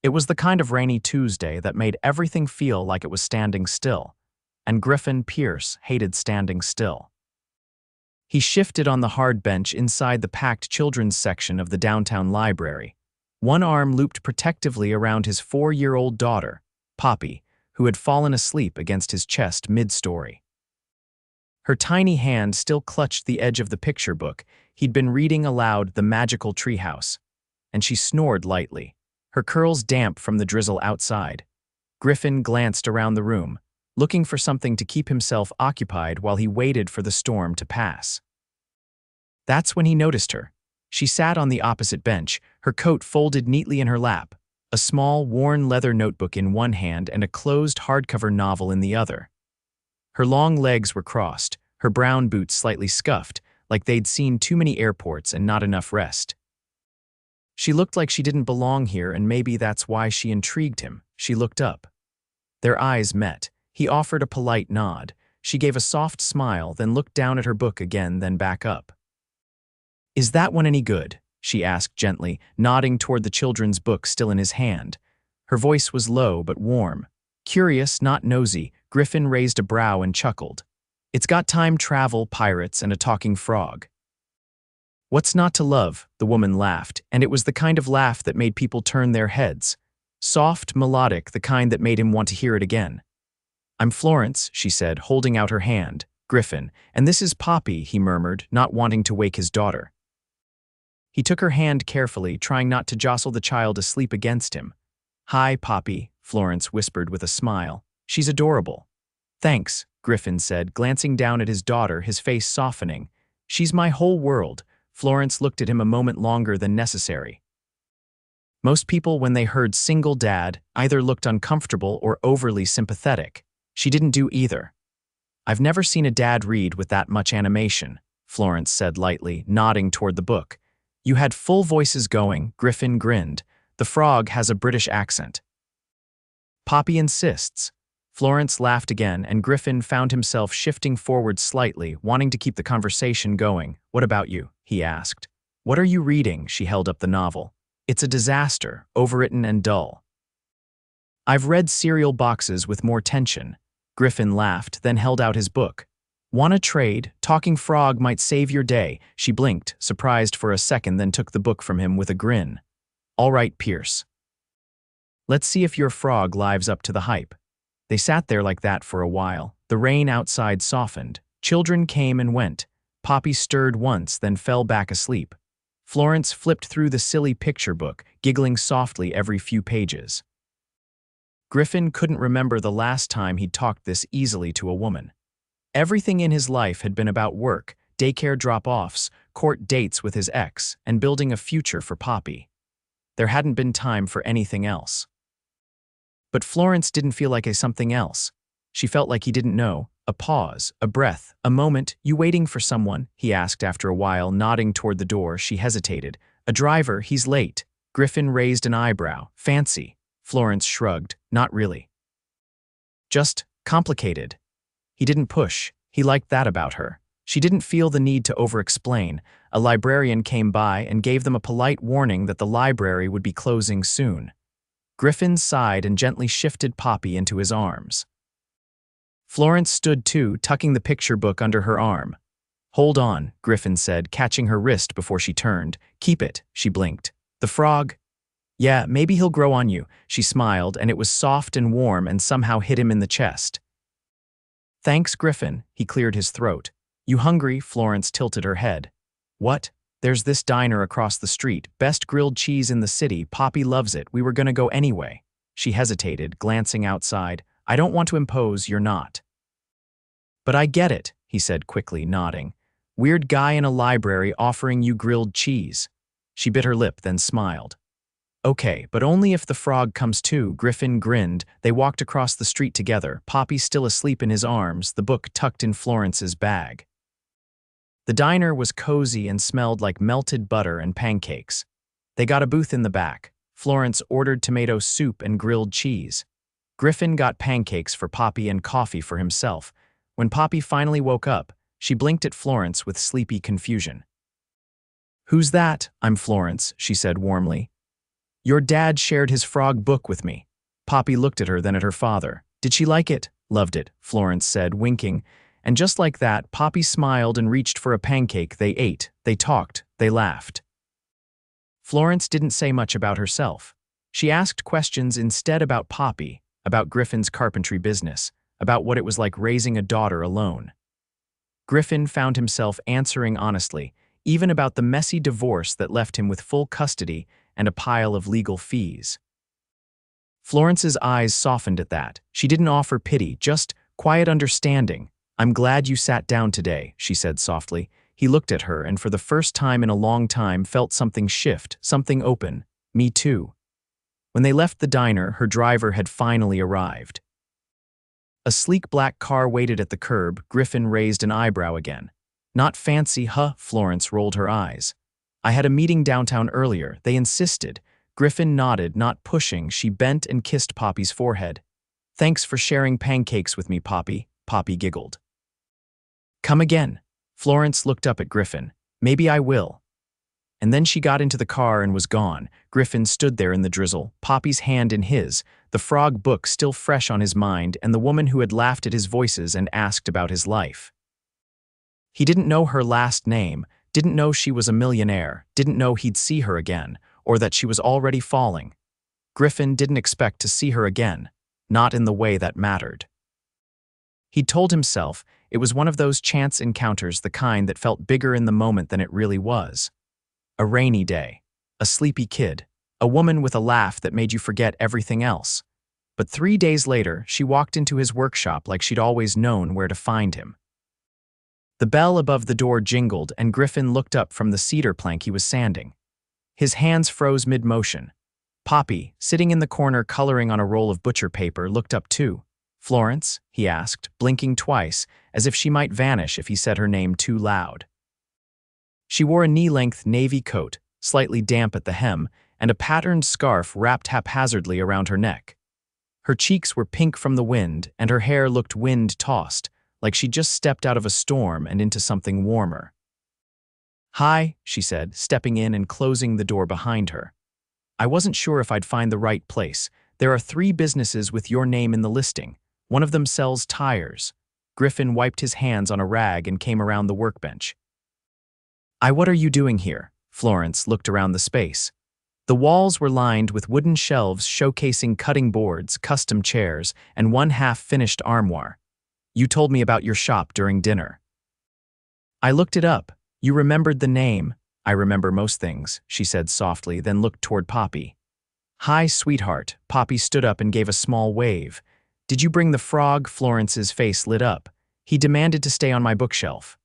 It was the kind of rainy Tuesday that made everything feel like it was standing still, and Griffin Pierce hated standing still. He shifted on the hard bench inside the packed children's section of the downtown library, one arm looped protectively around his 4-year-old daughter, Poppy, who had fallen asleep against his chest mid-story. Her tiny hand still clutched the edge of the picture book he'd been reading aloud, The Magical Treehouse, and she snored lightly, her curls damp from the drizzle outside. Griffin glanced around the room, looking for something to keep himself occupied while he waited for the storm to pass. That's when he noticed her. She sat on the opposite bench, her coat folded neatly in her lap, a small, worn leather notebook in one hand and a closed hardcover novel in the other. Her long legs were crossed, her brown boots slightly scuffed, like they'd seen too many airports and not enough rest. She looked like she didn't belong here, and maybe that's why she intrigued him. She looked up. Their eyes met. He offered a polite nod. She gave a soft smile, then looked down at her book again, then back up. "Is that one any good?" she asked gently, nodding toward the children's book still in his hand. Her voice was low but warm. Curious, not nosy, Griffin raised a brow and chuckled. "It's got time travel, pirates, and a talking frog." "What's not to love?" the woman laughed, and it was the kind of laugh that made people turn their heads. Soft, melodic, the kind that made him want to hear it again. "I'm Florence," she said, holding out her hand. "Griffin, and this is Poppy," he murmured, not wanting to wake his daughter. He took her hand carefully, trying not to jostle the child asleep against him. "Hi, Poppy," Florence whispered with a smile. "She's adorable." "Thanks," Griffin said, glancing down at his daughter, his face softening. "She's my whole world." Florence looked at him a moment longer than necessary. Most people, when they heard single dad, either looked uncomfortable or overly sympathetic. She didn't do either. "I've never seen a dad read with that much animation," Florence said lightly, nodding toward the book. "You had full voices going," Griffin grinned. "The frog has a British accent." "Poppy insists." Florence laughed again, and Griffin found himself shifting forward slightly, wanting to keep the conversation going. "What about you?" he asked. "What are you reading?" She held up the novel. "It's a disaster, overwritten and dull." "I've read cereal boxes with more tension." Griffin laughed, then held out his book. "Want a trade? Talking Frog might save your day." She blinked, surprised for a second, then took the book from him with a grin. "All right, Pierce. Let's see if your frog lives up to the hype." They sat there like that for a while. The rain outside softened. Children came and went. Poppy stirred once, then fell back asleep. Florence flipped through the silly picture book, giggling softly every few pages. Griffin couldn't remember the last time he'd talked this easily to a woman. Everything in his life had been about work, daycare drop-offs, court dates with his ex, and building a future for Poppy. There hadn't been time for anything else. But Florence didn't feel like a something else. She felt like he didn't know. A pause, a breath, a moment. "You waiting for someone?" he asked after a while, nodding toward the door. She hesitated. "A driver, he's late." Griffin raised an eyebrow. "Fancy." Florence shrugged. "Not really. Just complicated." He didn't push. He liked that about her. She didn't feel the need to over-explain. A librarian came by and gave them a polite warning that the library would be closing soon. Griffin sighed and gently shifted Poppy into his arms. Florence stood too, tucking the picture book under her arm. "Hold on," Griffin said, catching her wrist before she turned. "Keep it," she blinked. "The frog?" "Yeah, maybe he'll grow on you." She smiled, and it was soft and warm and somehow hit him in the chest. "Thanks, Griffin." He cleared his throat. "You hungry?" Florence tilted her head. "What?" "There's this diner across the street. Best grilled cheese in the city. Poppy loves it. We were gonna go anyway." She hesitated, glancing outside. "I don't want to impose, you're not." "But I get it," he said quickly, nodding. "Weird guy in a library offering you grilled cheese." She bit her lip, then smiled. "Okay, but only if the frog comes too." Griffin grinned. They walked across the street together, Poppy still asleep in his arms, the book tucked in Florence's bag. The diner was cozy and smelled like melted butter and pancakes. They got a booth in the back. Florence ordered tomato soup and grilled cheese. Griffin got pancakes for Poppy and coffee for himself. When Poppy finally woke up, she blinked at Florence with sleepy confusion. "Who's that?" "I'm Florence," she said warmly. Your dad shared his frog book with me. Poppy looked at her, then at her father. Did she like it? Loved it, Florence said, winking. And just like that, Poppy smiled and reached for a pancake. They ate, they talked, they laughed. Florence didn't say much about herself. She asked questions instead about Poppy, about Griffin's carpentry business, about what it was like raising a daughter alone. Griffin found himself answering honestly, even about the messy divorce that left him with full custody and a pile of legal fees. Florence's eyes softened at that. She didn't offer pity, just quiet understanding. I'm glad you sat down today, she said softly. He looked at her and for the first time in a long time felt something shift, something open. Me too. When they left the diner, her driver had finally arrived. A sleek black car waited at the curb. Griffin raised an eyebrow again. Not fancy, huh? Florence rolled her eyes. I had a meeting downtown earlier. They insisted. Griffin nodded, not pushing. She bent and kissed Poppy's forehead. Thanks for sharing pancakes with me, Poppy. Poppy giggled. Come again. Florence looked up at Griffin. Maybe I will. And then she got into the car and was gone. Griffin stood there in the drizzle, Poppy's hand in his, the frog book still fresh on his mind, and the woman who had laughed at his voices and asked about his life. He didn't know her last name, didn't know she was a millionaire, didn't know he'd see her again, or that she was already falling. Griffin didn't expect to see her again, not in the way that mattered. He'd told himself it was one of those chance encounters, the kind that felt bigger in the moment than it really was. A rainy day, a sleepy kid, a woman with a laugh that made you forget everything else. But 3 days later, she walked into his workshop like she'd always known where to find him. The bell above the door jingled, and Griffin looked up from the cedar plank he was sanding. His hands froze mid-motion. Poppy, sitting in the corner coloring on a roll of butcher paper, looked up too. Florence? He asked, blinking twice, as if she might vanish if he said her name too loud. She wore a knee-length navy coat, slightly damp at the hem, and a patterned scarf wrapped haphazardly around her neck. Her cheeks were pink from the wind, and her hair looked wind-tossed, like she'd just stepped out of a storm and into something warmer. Hi, she said, stepping in and closing the door behind her. I wasn't sure if I'd find the right place. There are 3 businesses with your name in the listing. One of them sells tires. Griffin wiped his hands on a rag and came around the workbench. What are you doing here? Florence looked around the space. The walls were lined with wooden shelves showcasing cutting boards, custom chairs, and one half-finished armoire. You told me about your shop during dinner. I looked it up. You remembered the name. I remember most things, she said softly, then looked toward Poppy. Hi, sweetheart. Poppy stood up and gave a small wave. Did you bring the frog? Florence's face lit up. He demanded to stay on my bookshelf.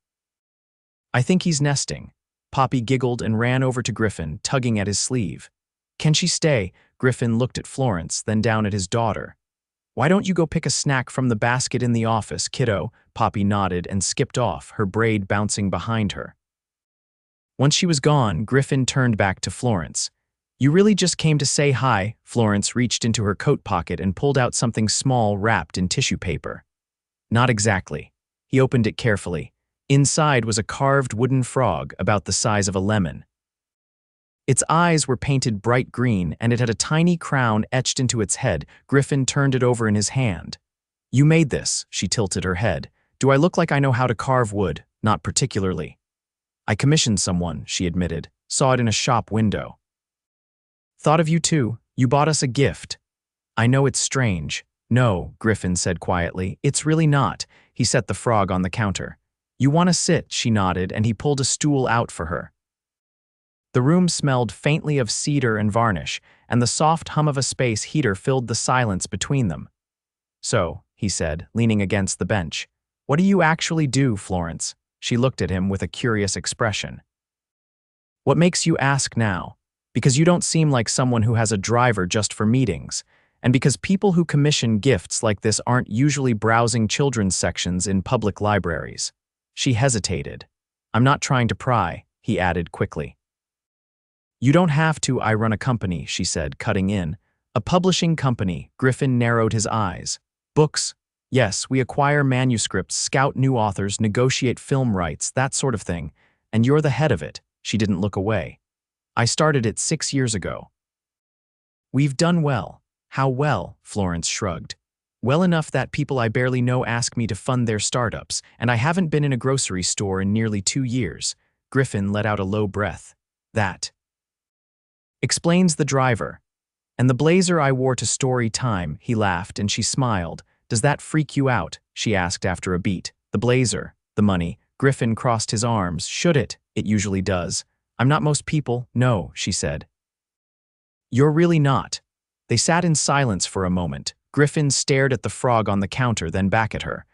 I think he's nesting. Poppy giggled and ran over to Griffin, tugging at his sleeve. Can she stay? Griffin looked at Florence, then down at his daughter. Why don't you go pick a snack from the basket in the office, kiddo? Poppy nodded and skipped off, her braid bouncing behind her. Once she was gone, Griffin turned back to Florence. You really just came to say hi? Florence reached into her coat pocket and pulled out something small wrapped in tissue paper. Not exactly. He opened it carefully. Inside was a carved wooden frog about the size of a lemon. Its eyes were painted bright green, and it had a tiny crown etched into its head. Griffin turned it over in his hand. You made this, she tilted her head. Do I look like I know how to carve wood? Not particularly. I commissioned someone, she admitted. Saw it in a shop window. Thought of you too. You bought us a gift. I know it's strange. No, Griffin said quietly. It's really not. He set the frog on the counter. You want to sit, she nodded, and he pulled a stool out for her. The room smelled faintly of cedar and varnish, and the soft hum of a space heater filled the silence between them. So, he said, leaning against the bench, what do you actually do, Florence? She looked at him with a curious expression. What makes you ask now? Because you don't seem like someone who has a driver just for meetings, and because people who commission gifts like this aren't usually browsing children's sections in public libraries. She hesitated. I'm not trying to pry, he added quickly. You don't have to. I run a company, she said, cutting in. A publishing company. Griffin narrowed his eyes. Books? Yes, we acquire manuscripts, scout new authors, negotiate film rights, that sort of thing. And you're the head of it. She didn't look away. I started it 6 years ago. We've done well. How well? Florence shrugged. Well enough that people I barely know ask me to fund their startups, and I haven't been in a grocery store in nearly 2 years. Griffin let out a low breath. That explains the driver. And the blazer I wore to story time, he laughed, and she smiled. Does that freak you out? She asked after a beat. The blazer, the money. Griffin crossed his arms. Should it? It usually does. I'm not most people. No, she said. You're really not. They sat in silence for a moment. Griffin stared at the frog on the counter, then back at her.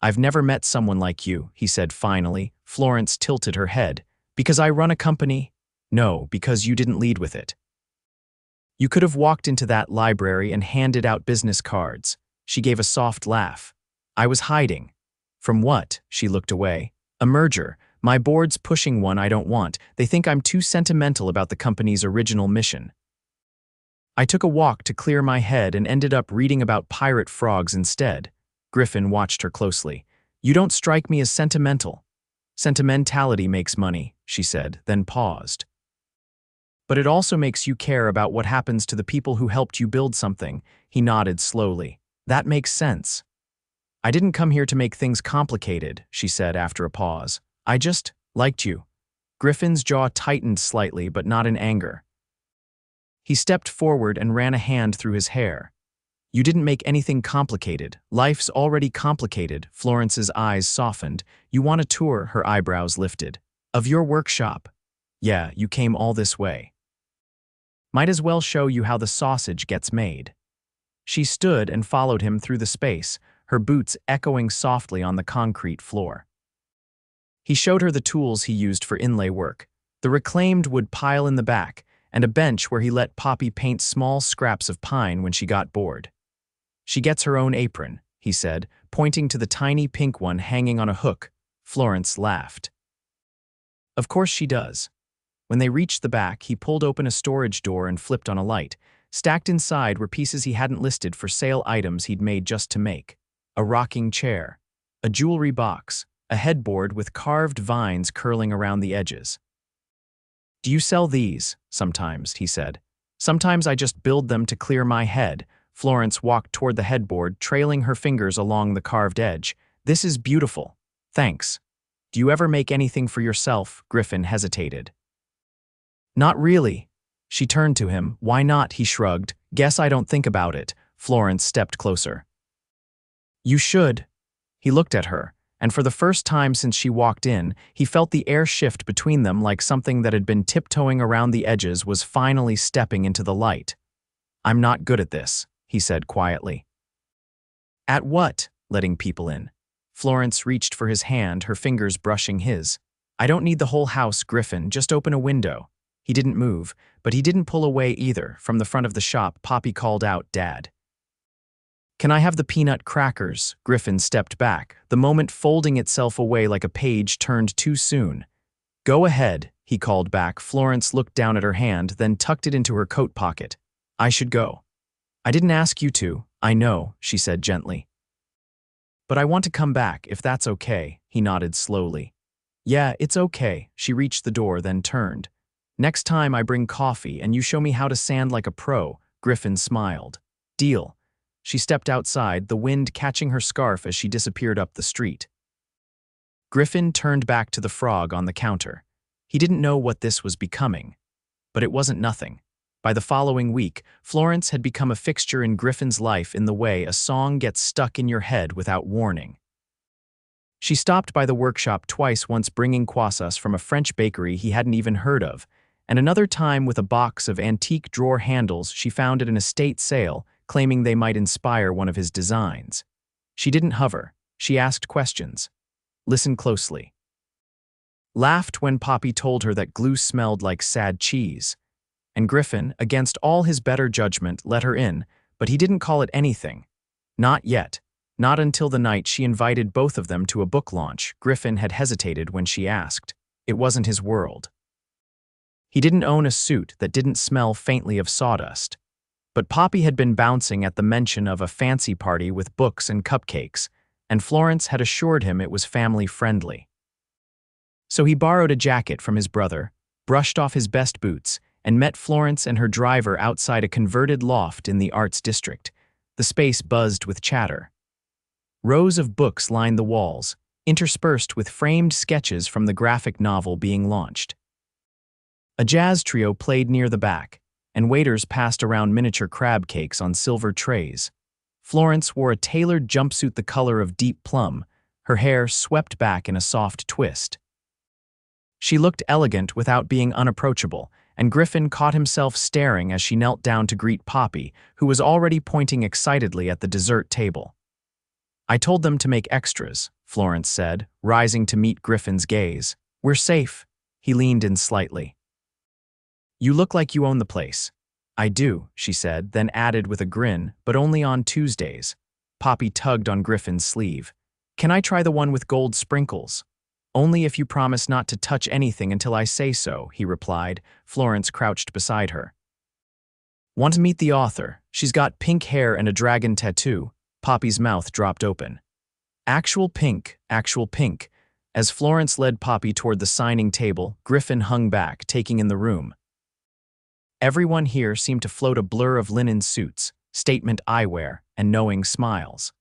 I've never met someone like you, he said finally. Florence tilted her head. Because I run a company? No, because you didn't lead with it. You could have walked into that library and handed out business cards. She gave a soft laugh. I was hiding. From what? She looked away. A merger. My board's pushing one I don't want. They think I'm too sentimental about the company's original mission. I took a walk to clear my head and ended up reading about pirate frogs instead. Griffin watched her closely. You don't strike me as sentimental. Sentimentality makes money, she said, then paused. But it also makes you care about what happens to the people who helped you build something. He nodded slowly. That makes sense. I didn't come here to make things complicated, she said after a pause. I just liked you. Griffin's jaw tightened slightly, but not in anger. He stepped forward and ran a hand through his hair. You didn't make anything complicated. Life's already complicated. Florence's eyes softened. You want a tour? Her eyebrows lifted. Of your workshop? Yeah, you came all this way. Might as well show you how the sausage gets made. She stood and followed him through the space, her boots echoing softly on the concrete floor. He showed her the tools he used for inlay work, the reclaimed wood pile in the back, and a bench where he let Poppy paint small scraps of pine when she got bored. She gets her own apron, he said, pointing to the tiny pink one hanging on a hook. Florence laughed. Of course she does. When they reached the back, he pulled open a storage door and flipped on a light. Stacked inside were pieces he hadn't listed for sale, items he'd made just to make. A rocking chair, a jewelry box, a headboard with carved vines curling around the edges. Do you sell these? Sometimes, he said. Sometimes I just build them to clear my head. Florence walked toward the headboard, trailing her fingers along the carved edge. This is beautiful. Thanks. Do you ever make anything for yourself? Griffin hesitated. Not really. She turned to him. Why not? He shrugged. Guess I don't think about it. Florence stepped closer. You should. He looked at her, and for the first time since she walked in, he felt the air shift between them, like something that had been tiptoeing around the edges was finally stepping into the light. I'm not good at this, he said quietly. At what? Letting people in. Florence reached for his hand, her fingers brushing his. I don't need the whole house, Griffin, just open a window. He didn't move, but he didn't pull away either. From the front of the shop, Poppy called out, Dad. Can I have the peanut crackers? Griffin stepped back, the moment folding itself away like a page turned too soon. Go ahead, he called back. Florence looked down at her hand, then tucked it into her coat pocket. I should go. I didn't ask you to. I know, she said gently. But I want to come back, if that's okay, he nodded slowly. Yeah, it's okay. She reached the door, then turned. Next time I bring coffee and you show me how to sand like a pro. Griffin smiled. Deal. She stepped outside, the wind catching her scarf as she disappeared up the street. Griffin turned back to the frog on the counter. He didn't know what this was becoming, but it wasn't nothing. By the following week, Florence had become a fixture in Griffin's life in the way a song gets stuck in your head without warning. She stopped by the workshop twice, once bringing croissants from a French bakery he hadn't even heard of, and another time with a box of antique drawer handles she found at an estate sale, claiming they might inspire one of his designs. She didn't hover. She asked questions. Listened closely. Laughed when Poppy told her that glue smelled like sad cheese. And Griffin, against all his better judgment, let her in, but he didn't call it anything. Not yet. Not until the night she invited both of them to a book launch. Griffin had hesitated when she asked. It wasn't his world. He didn't own a suit that didn't smell faintly of sawdust. But Poppy had been bouncing at the mention of a fancy party with books and cupcakes, and Florence had assured him it was family-friendly. So he borrowed a jacket from his brother, brushed off his best boots, and met Florence and her driver outside a converted loft in the Arts District. The space buzzed with chatter. Rows of books lined the walls, interspersed with framed sketches from the graphic novel being launched. A jazz trio played near the back, and waiters passed around miniature crab cakes on silver trays. Florence wore a tailored jumpsuit the color of deep plum, her hair swept back in a soft twist. She looked elegant without being unapproachable, and Griffin caught himself staring as she knelt down to greet Poppy, who was already pointing excitedly at the dessert table. "I told them to make extras," Florence said, rising to meet Griffin's gaze. "We're safe." He leaned in slightly. "You look like you own the place." "I do," she said, then added with a grin, "but only on Tuesdays." Poppy tugged on Griffin's sleeve. "Can I try the one with gold sprinkles?" "Only if you promise not to touch anything until I say so," he replied. Florence crouched beside her. "Want to meet the author? She's got pink hair and a dragon tattoo." Poppy's mouth dropped open. Actual pink, actual pink." As Florence led Poppy toward the signing table, Griffin hung back, taking in the room. Everyone here seemed to float a blur of linen suits, statement eyewear, and knowing smiles.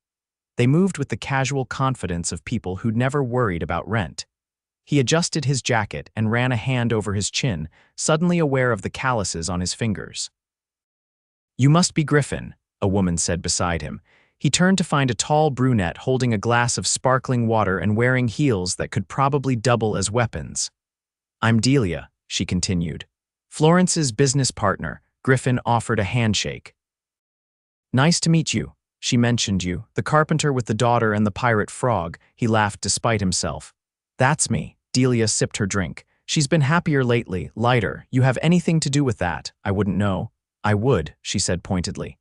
They moved with the casual confidence of people who'd never worried about rent. He adjusted his jacket and ran a hand over his chin, suddenly aware of the calluses on his fingers. "You must be Griffin," a woman said beside him. He turned to find a tall brunette holding a glass of sparkling water and wearing heels that could probably double as weapons. "I'm Delia," she continued. Florence's business partner. Griffin offered a handshake. "Nice to meet you. She mentioned you, the carpenter with the daughter and the pirate frog." He laughed despite himself. "That's me." Delia sipped her drink. "She's been happier lately, lighter. You have anything to do with that? I wouldn't know." "I would," she said pointedly.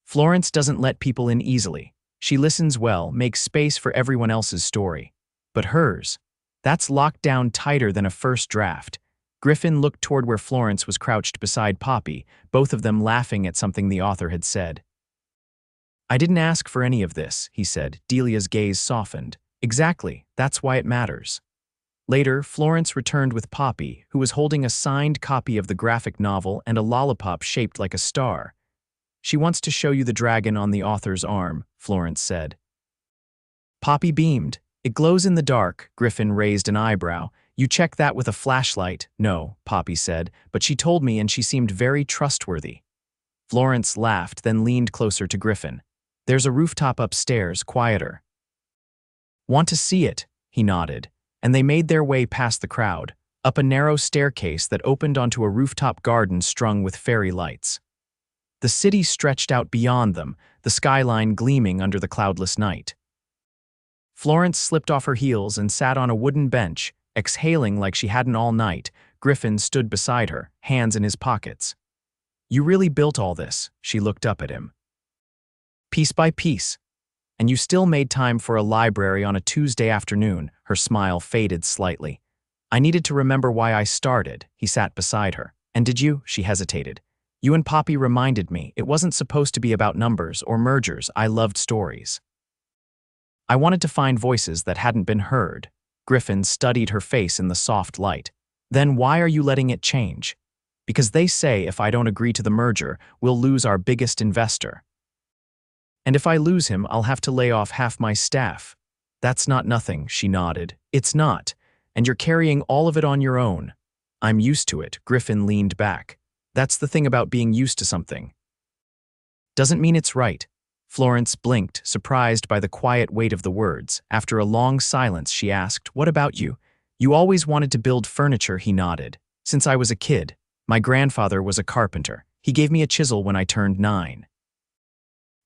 "Florence doesn't let people in easily. She listens well, makes space for everyone else's story. But hers, that's locked down tighter than a first draft." Griffin looked toward where Florence was crouched beside Poppy, both of them laughing at something the author had said. "I didn't ask for any of this," he said. Delia's gaze softened. "Exactly, that's why it matters." Later, Florence returned with Poppy, who was holding a signed copy of the graphic novel and a lollipop shaped like a star. "She wants to show you the dragon on the author's arm," Florence said. Poppy beamed. "It glows in the dark." Griffin raised an eyebrow. "You check that with a flashlight?" "No," Poppy said, "but she told me and she seemed very trustworthy." Florence laughed, then leaned closer to Griffin. "There's a rooftop upstairs, quieter." "Want to see it?" He nodded, and they made their way past the crowd, up a narrow staircase that opened onto a rooftop garden strung with fairy lights. The city stretched out beyond them, the skyline gleaming under the cloudless night. Florence slipped off her heels and sat on a wooden bench, exhaling like she hadn't all night. Griffin stood beside her, hands in his pockets. "You really built all this?" She looked up at him. "Piece by piece. And you still made time for a library on a Tuesday afternoon." Her smile faded slightly. "I needed to remember why I started." He sat beside her. "And did you?" She hesitated. "You and Poppy reminded me it wasn't supposed to be about numbers or mergers. I loved stories. I wanted to find voices that hadn't been heard." Griffin studied her face in the soft light. "Then why are you letting it change?" "Because they say if I don't agree to the merger, we'll lose our biggest investor. And if I lose him, I'll have to lay off half my staff." "That's not nothing," she nodded. "It's not. And you're carrying all of it on your own." "I'm used to it." Griffin leaned back. "That's the thing about being used to something. Doesn't mean it's right." Florence blinked, surprised by the quiet weight of the words. After a long silence, she asked, "What about you?" "You always wanted to build furniture," he nodded. "Since I was a kid. My grandfather was a carpenter. He gave me a chisel when I turned 9.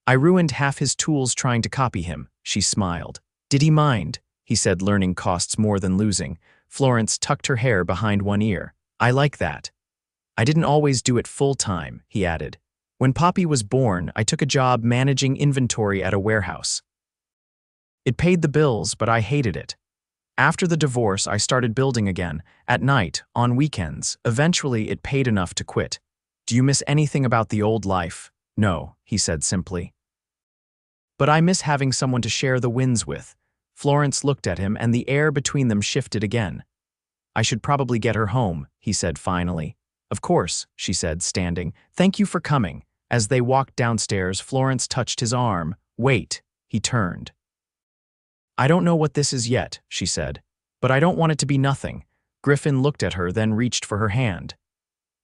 I ruined half his tools trying to copy him." She smiled. "Did he mind?" He said, "Learning costs more than losing." Florence tucked her hair behind one ear. "I like that." "I didn't always do it full-time," he added. "When Poppy was born, I took a job managing inventory at a warehouse. It paid the bills, but I hated it. After the divorce, I started building again, at night, on weekends. Eventually, it paid enough to quit." "Do you miss anything about the old life?" "No," he said simply. "But I miss having someone to share the wins with." Florence looked at him, and the air between them shifted again. "I should probably get her home," he said finally. "Of course," she said, standing. "Thank you for coming." As they walked downstairs, Florence touched his arm. "Wait." He turned. "I don't know what this is yet," she said, "but I don't want it to be nothing." Griffin looked at her, then reached for her hand.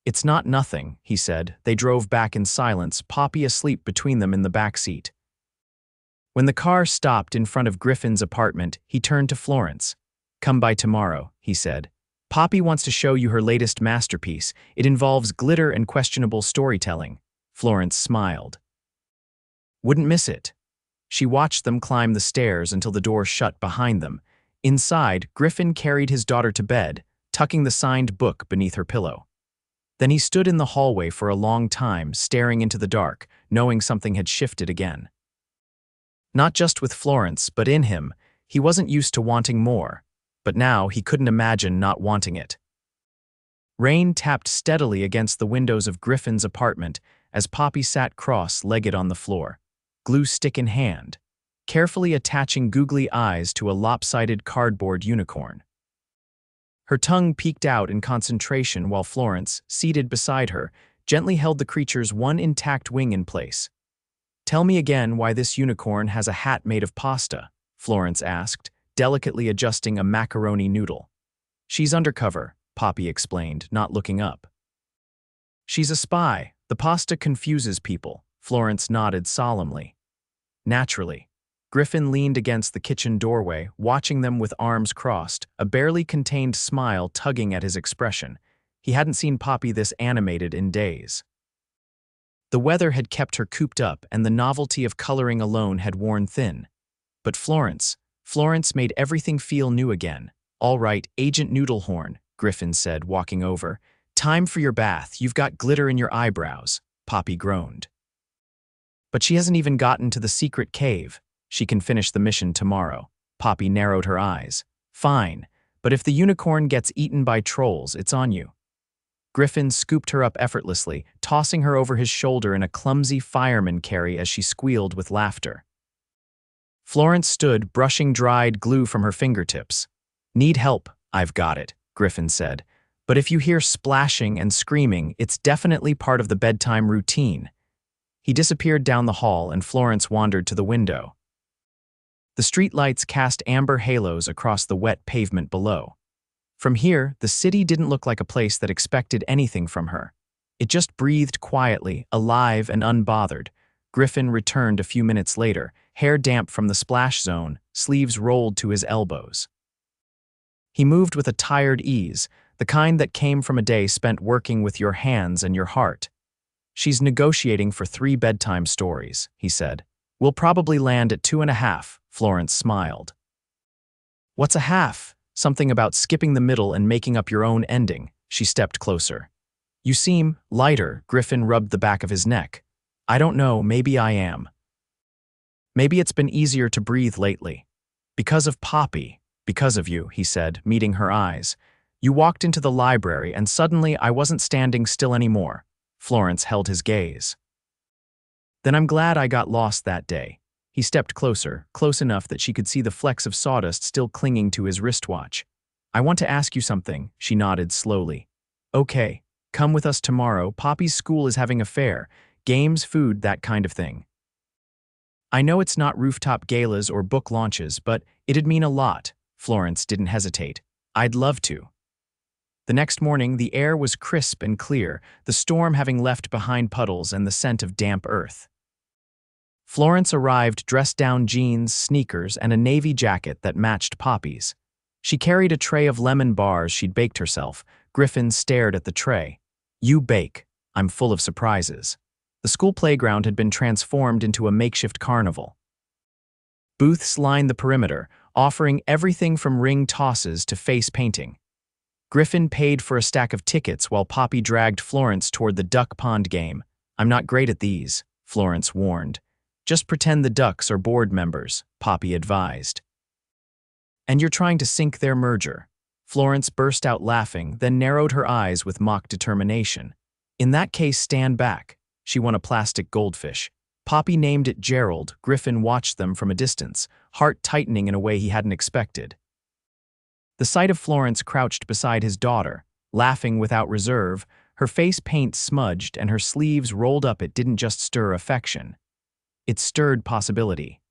"It's not nothing," he said. They drove back in silence, Poppy asleep between them in the back seat. When the car stopped in front of Griffin's apartment, he turned to Florence. "Come by tomorrow," he said. "Poppy wants to show you her latest masterpiece. It involves glitter and questionable storytelling." Florence smiled. "Wouldn't miss it." She watched them climb the stairs until the door shut behind them. Inside, Griffin carried his daughter to bed, tucking the signed book beneath her pillow. Then he stood in the hallway for a long time, staring into the dark, knowing something had shifted again. Not just with Florence, but in him. He wasn't used to wanting more, but now he couldn't imagine not wanting it. Rain tapped steadily against the windows of Griffin's apartment as Poppy sat cross-legged on the floor, glue stick in hand, carefully attaching googly eyes to a lopsided cardboard unicorn. Her tongue peeked out in concentration while Florence, seated beside her, gently held the creature's one intact wing in place. "Tell me again why this unicorn has a hat made of pasta," Florence asked, delicately adjusting a macaroni noodle. "She's undercover," Poppy explained, not looking up. "She's a spy. The pasta confuses people," Florence nodded solemnly. "Naturally." Griffin leaned against the kitchen doorway, watching them with arms crossed, a barely contained smile tugging at his expression. He hadn't seen Poppy this animated in days. The weather had kept her cooped up, and the novelty of coloring alone had worn thin. But Florence made everything feel new again. "All right, Agent Noodlehorn," Griffin said, walking over. "Time for your bath. You've got glitter in your eyebrows," Poppy groaned. "But she hasn't even gotten to the secret cave." "She can finish the mission tomorrow." Poppy narrowed her eyes. "Fine, but if the unicorn gets eaten by trolls, it's on you." Griffin scooped her up effortlessly, tossing her over his shoulder in a clumsy fireman carry as she squealed with laughter. Florence stood, brushing dried glue from her fingertips. "Need help? I've got it," Griffin said. "But if you hear splashing and screaming, it's definitely part of the bedtime routine." He disappeared down the hall, and Florence wandered to the window. The streetlights cast amber halos across the wet pavement below. From here, the city didn't look like a place that expected anything from her. It just breathed quietly, alive and unbothered. Griffin returned a few minutes later, hair damp from the splash zone, sleeves rolled to his elbows. He moved with a tired ease, the kind that came from a day spent working with your hands and your heart. "She's negotiating for 3 bedtime stories," he said. "We'll probably land at 2.5, Florence smiled. "What's a half?" "Something about skipping the middle and making up your own ending." She stepped closer. "You seem lighter," Griffin rubbed the back of his neck. "I don't know, maybe I am. Maybe it's been easier to breathe lately." "Because of Poppy." "Because of you," he said, meeting her eyes. "You walked into the library, and suddenly I wasn't standing still anymore." Florence held his gaze. "Then I'm glad I got lost that day." He stepped closer, close enough that she could see the flecks of sawdust still clinging to his wristwatch. "I want to ask you something," she nodded slowly. "Okay, come with us tomorrow. Poppy's school is having a fair. Games, food, that kind of thing. I know it's not rooftop galas or book launches, but it'd mean a lot." Florence didn't hesitate. "I'd love to." The next morning, the air was crisp and clear, the storm having left behind puddles and the scent of damp earth. Florence arrived dressed down jeans, sneakers, and a navy jacket that matched Poppy's. She carried a tray of lemon bars she'd baked herself. Griffin stared at the tray. "You bake. I'm full of surprises." The school playground had been transformed into a makeshift carnival. Booths lined the perimeter, offering everything from ring tosses to face painting. Griffin paid for a stack of tickets while Poppy dragged Florence toward the duck pond game. "I'm not great at these," Florence warned. "Just pretend the ducks are board members," Poppy advised. "And you're trying to sink their merger." Florence burst out laughing, then narrowed her eyes with mock determination. "In that case, stand back." She won a plastic goldfish. Poppy named it Gerald. Griffin watched them from a distance, heart tightening in a way he hadn't expected. The sight of Florence crouched beside his daughter, laughing without reserve, Her face paint smudged and her sleeves rolled up. It didn't just stir affection. It stirred possibility.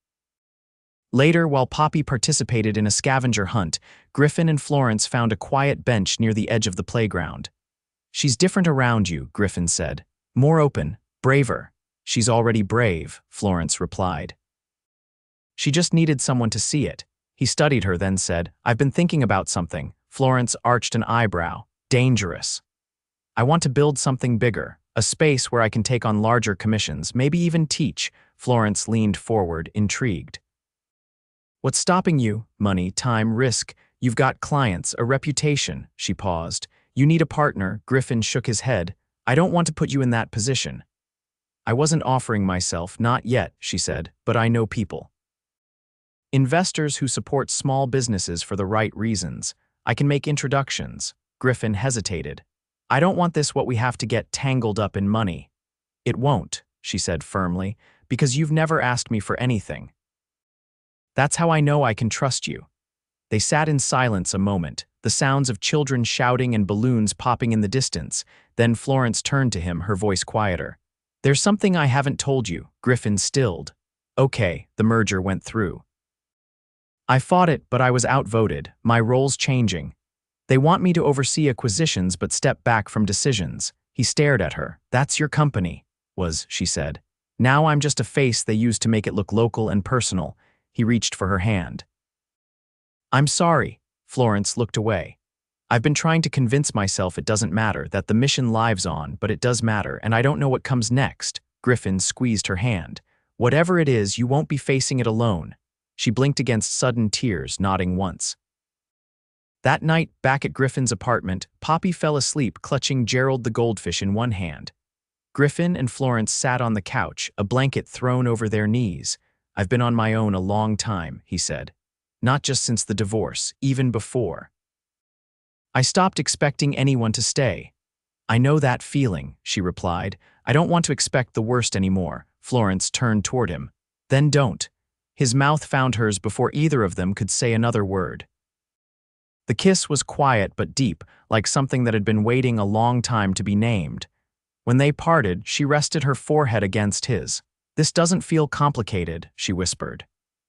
Later, while Poppy participated in a scavenger hunt, Griffin and Florence found a quiet bench near the edge of the playground. "She's different around you," Griffin said. "More open, braver." "She's already brave," Florence replied. "She just needed someone to see it." He studied her, then said, "I've been thinking about something." Florence arched an eyebrow. "Dangerous." "I want to build something bigger, a space where I can take on larger commissions, maybe even teach." Florence leaned forward, intrigued. "What's stopping you?" "Money, time, risk. You've got clients, a reputation." She paused. "You need a partner." Griffin shook his head. "I don't want to put you in that position." "I wasn't offering myself, not yet," she said, "but I know people. Investors who support small businesses for the right reasons. I can make introductions." Griffin hesitated. "I don't want this what we have to get tangled up in money." "It won't," she said firmly, "because you've never asked me for anything. That's how I know I can trust you." They sat in silence a moment, the sounds of children shouting and balloons popping in the distance. Then Florence turned to him, her voice quieter. "There's something I haven't told you." Griffin stilled. "Okay, the merger went through. I fought it, but I was outvoted. My role's changing. They want me to oversee acquisitions but step back from decisions." He stared at her. "That's your company," she said. "Now I'm just a face they use to make it look local and personal." He reached for her hand. "I'm sorry." Florence looked away. "I've been trying to convince myself it doesn't matter, that the mission lives on, but it does matter, and I don't know what comes next." Griffin squeezed her hand. "Whatever it is, you won't be facing it alone." She blinked against sudden tears, nodding once. That night, back at Griffin's apartment, Poppy fell asleep clutching Gerald the goldfish in one hand. Griffin and Florence sat on the couch, a blanket thrown over their knees. "I've been on my own a long time," he said. "Not just since the divorce, even before. I stopped expecting anyone to stay." "I know that feeling," she replied. "I don't want to expect the worst anymore." Florence turned toward him. "Then don't." His mouth found hers before either of them could say another word. The kiss was quiet but deep, like something that had been waiting a long time to be named. When they parted, she rested her forehead against his. "This doesn't feel complicated," she whispered.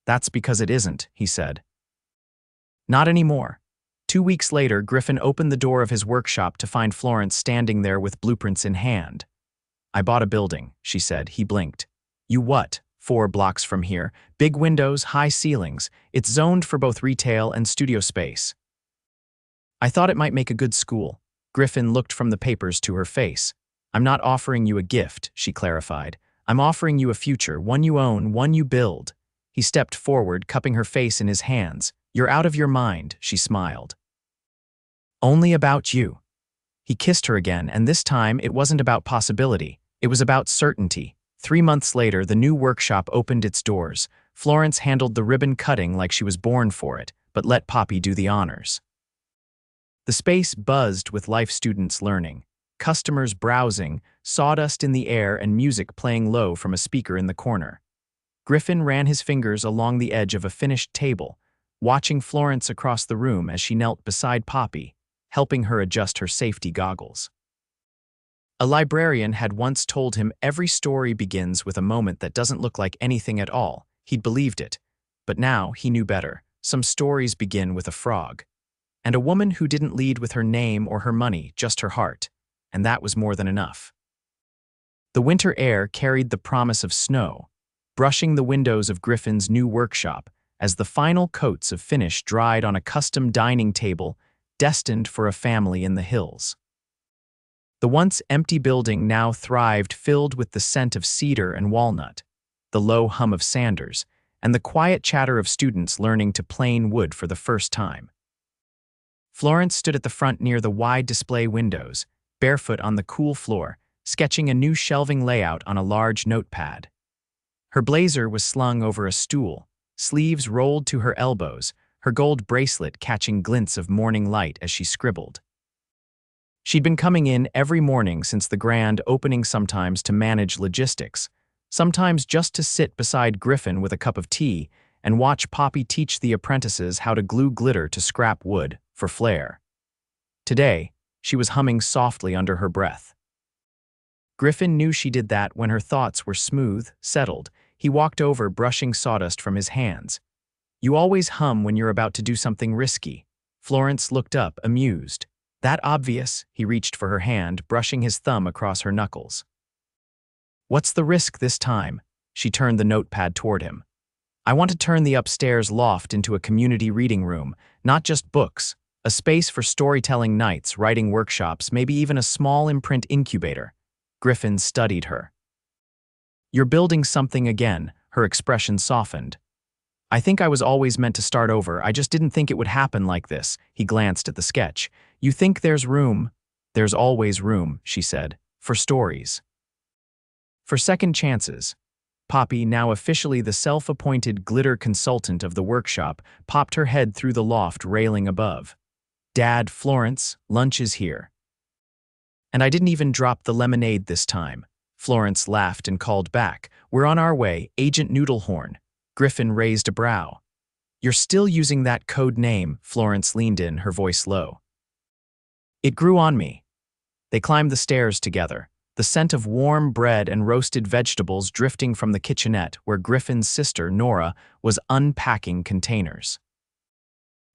"That's because it isn't," he said. "Not anymore." 2 weeks later, Griffin opened the door of his workshop to find Florence standing there with blueprints in hand. "I bought a building," she said. He blinked. "You what?" 4 blocks from here. Big windows, high ceilings. It's zoned for both retail and studio space. I thought it might make a good school." Griffin looked from the papers to her face. "I'm not offering you a gift," she clarified. "I'm offering you a future, one you own, one you build." He stepped forward, cupping her face in his hands. "You're out of your mind," she smiled. "Only about you." He kissed her again, and this time it wasn't about possibility. It was about certainty. 3 months later, the new workshop opened its doors. Florence handled the ribbon cutting like she was born for it, but let Poppy do the honors. The space buzzed with life students learning, customers browsing, sawdust in the air, and music playing low from a speaker in the corner. Griffin ran his fingers along the edge of a finished table, watching Florence across the room as she knelt beside Poppy, helping her adjust her safety goggles. A librarian had once told him every story begins with a moment that doesn't look like anything at all. He'd believed it. But now he knew better. Some stories begin with a frog. And a woman who didn't lead with her name or her money, just her heart. And that was more than enough. The winter air carried the promise of snow, brushing the windows of Griffin's new workshop as the final coats of finish dried on a custom dining table destined for a family in the hills. The once empty building now thrived, filled with the scent of cedar and walnut, the low hum of sanders, and the quiet chatter of students learning to plane wood for the first time. Florence stood at the front near the wide display windows, barefoot on the cool floor, sketching a new shelving layout on a large notepad. Her blazer was slung over a stool, sleeves rolled to her elbows, her gold bracelet catching glints of morning light as she scribbled. She'd been coming in every morning since the grand opening, sometimes to manage logistics, sometimes just to sit beside Griffin with a cup of tea and watch Poppy teach the apprentices how to glue glitter to scrap wood for flair. Today, She was humming softly under her breath. Griffin knew she did that when her thoughts were smooth, settled. He walked over, brushing sawdust from his hands. "You always hum when you're about to do something risky." Florence looked up, amused. "That obvious?" He reached for her hand, brushing his thumb across her knuckles. "What's the risk this time?" She turned the notepad toward him. "I want to turn the upstairs loft into a community reading room, not just books, a space for storytelling nights, writing workshops, maybe even a small imprint incubator." Griffin studied her. "You're building something again," her expression softened. "I think I was always meant to start over, I just didn't think it would happen like this." He glanced at the sketch. "You think there's room?" "There's always room," she said, "for stories. For second chances." Poppy, now officially the self-appointed glitter consultant of the workshop, popped her head through the loft railing above. "Dad, Florence, lunch is here." "And I didn't even drop the lemonade this time." Florence laughed and called back. "We're on our way, Agent Noodlehorn." Griffin raised a brow. "You're still using that code name," Florence leaned in, her voice low. "It grew on me." They climbed the stairs together, the scent of warm bread and roasted vegetables drifting from the kitchenette where Griffin's sister, Nora, was unpacking containers.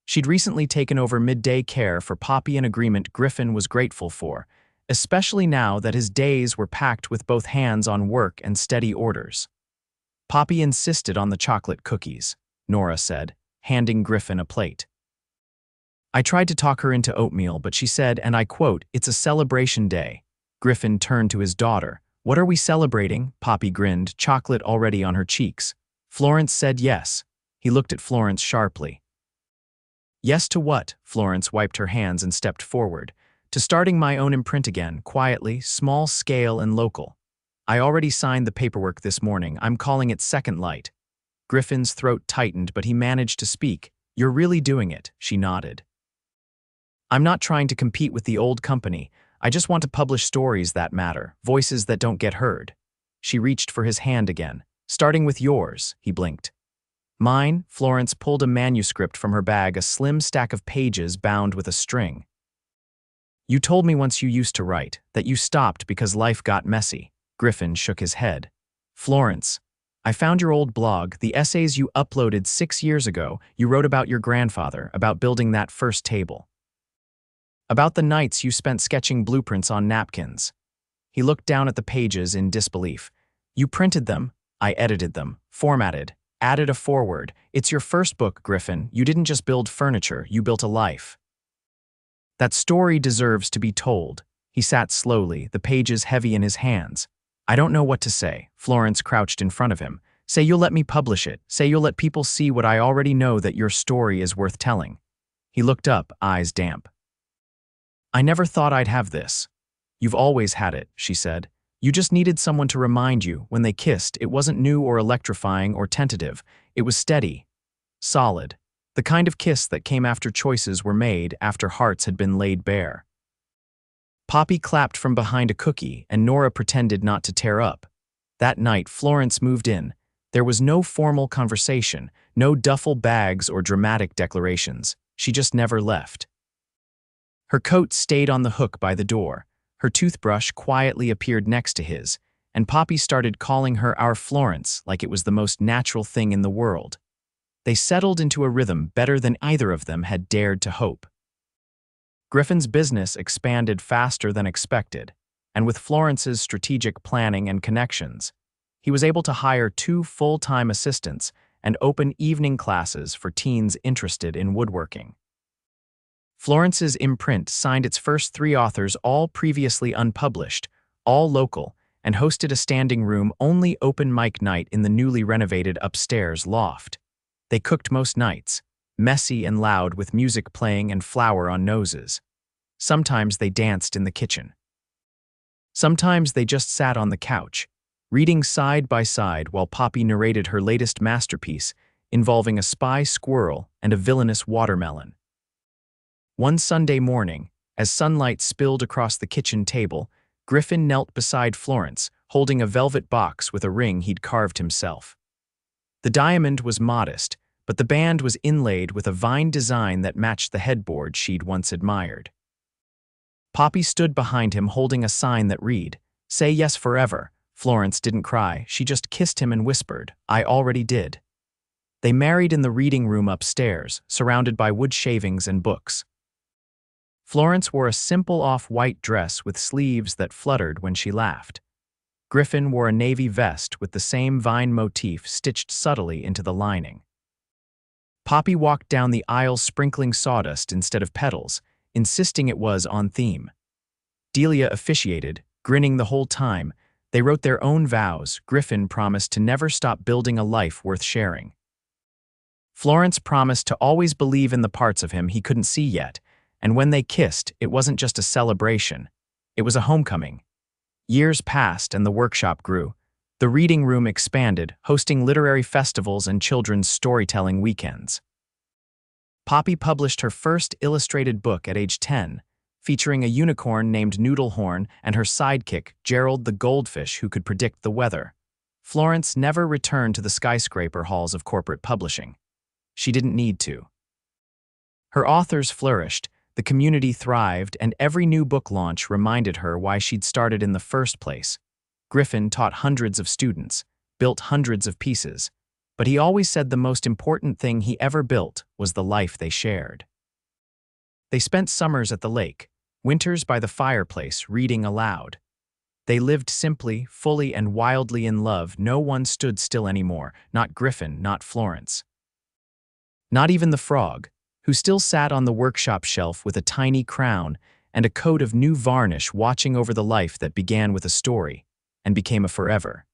She'd recently taken over midday care for Poppy, an agreement Griffin was grateful for, especially now that his days were packed with both hands on work and steady orders. "Poppy insisted on the chocolate cookies," Nora said, handing Griffin a plate. "I tried to talk her into oatmeal, but she said, and I quote, 'It's a celebration day.'" Griffin turned to his daughter. "What are we celebrating?" Poppy grinned, chocolate already on her cheeks. Florence said yes. He looked at Florence sharply. "Yes to what?" Florence wiped her hands and stepped forward. "To starting my own imprint again, quietly, small scale and local. I already signed the paperwork this morning. I'm calling it Second Light." Griffin's throat tightened, but he managed to speak. "You're really doing it," she nodded. "I'm not trying to compete with the old company. I just want to publish stories that matter, voices that don't get heard." She reached for his hand again. "Starting with yours," he blinked. "Mine?" Florence pulled a manuscript from her bag, a slim stack of pages bound with a string. "You told me once you used to write, that you stopped because life got messy." Griffin shook his head. "Florence, I found your old blog, the essays you uploaded 6 years ago. You wrote about your grandfather, about building that first table. About the nights you spent sketching blueprints on napkins." He looked down at the pages in disbelief. "You printed them, I edited them, formatted, added a foreword. It's your first book, Griffin. You didn't just build furniture, you built a life. That story deserves to be told." He sat slowly, the pages heavy in his hands. "I don't know what to say." Florence crouched in front of him. "Say you'll let me publish it. Say you'll let people see what I already know, that your story is worth telling." He looked up, eyes damp. "I never thought I'd have this." "You've always had it," she said. "You just needed someone to remind you. When they kissed, it wasn't new or electrifying or tentative. It was steady, solid. The kind of kiss that came after choices were made, after hearts had been laid bare." Poppy clapped from behind a cookie, and Nora pretended not to tear up. That night, Florence moved in. There was no formal conversation, no duffel bags or dramatic declarations. She just never left. Her coat stayed on the hook by the door. Her toothbrush quietly appeared next to his, and Poppy started calling her our Florence like it was the most natural thing in the world. They settled into a rhythm better than either of them had dared to hope. Griffin's business expanded faster than expected, and with Florence's strategic planning and connections, he was able to hire 2 full-time assistants and open evening classes for teens interested in woodworking. Florence's imprint signed its first 3 authors, all previously unpublished, all local, and hosted a standing-room-only open mic night in the newly renovated upstairs loft. They cooked most nights, messy and loud with music playing and flour on noses. Sometimes they danced in the kitchen. Sometimes they just sat on the couch, reading side by side while Poppy narrated her latest masterpiece involving a spy squirrel and a villainous watermelon. One Sunday morning, as sunlight spilled across the kitchen table, Griffin knelt beside Florence, holding a velvet box with a ring he'd carved himself. The diamond was modest, but the band was inlaid with a vine design that matched the headboard she'd once admired. Poppy stood behind him holding a sign that read, "Say yes forever." Florence didn't cry, she just kissed him and whispered, "I already did." They married in the reading room upstairs, surrounded by wood shavings and books. Florence wore a simple off-white dress with sleeves that fluttered when she laughed. Griffin wore a navy vest with the same vine motif stitched subtly into the lining. Poppy walked down the aisle sprinkling sawdust instead of petals, insisting it was on theme. Delia officiated, grinning the whole time. They wrote their own vows. Griffin promised to never stop building a life worth sharing. Florence promised to always believe in the parts of him he couldn't see yet, and when they kissed, it wasn't just a celebration. It was a homecoming. Years passed and the workshop grew. The reading room expanded, hosting literary festivals and children's storytelling weekends. Poppy published her first illustrated book at age 10, featuring a unicorn named Noodlehorn and her sidekick, Gerald the goldfish who could predict the weather. Florence never returned to the skyscraper halls of corporate publishing. She didn't need to. Her authors flourished, the community thrived, and every new book launch reminded her why she'd started in the first place. Griffin taught hundreds of students, built hundreds of pieces, but he always said the most important thing he ever built was the life they shared. They spent summers at the lake, winters by the fireplace, reading aloud. They lived simply, fully, and wildly in love. No one stood still anymore, not Griffin, not Florence. Not even the frog, who still sat on the workshop shelf with a tiny crown and a coat of new varnish watching over the life that began with a story and became a forever.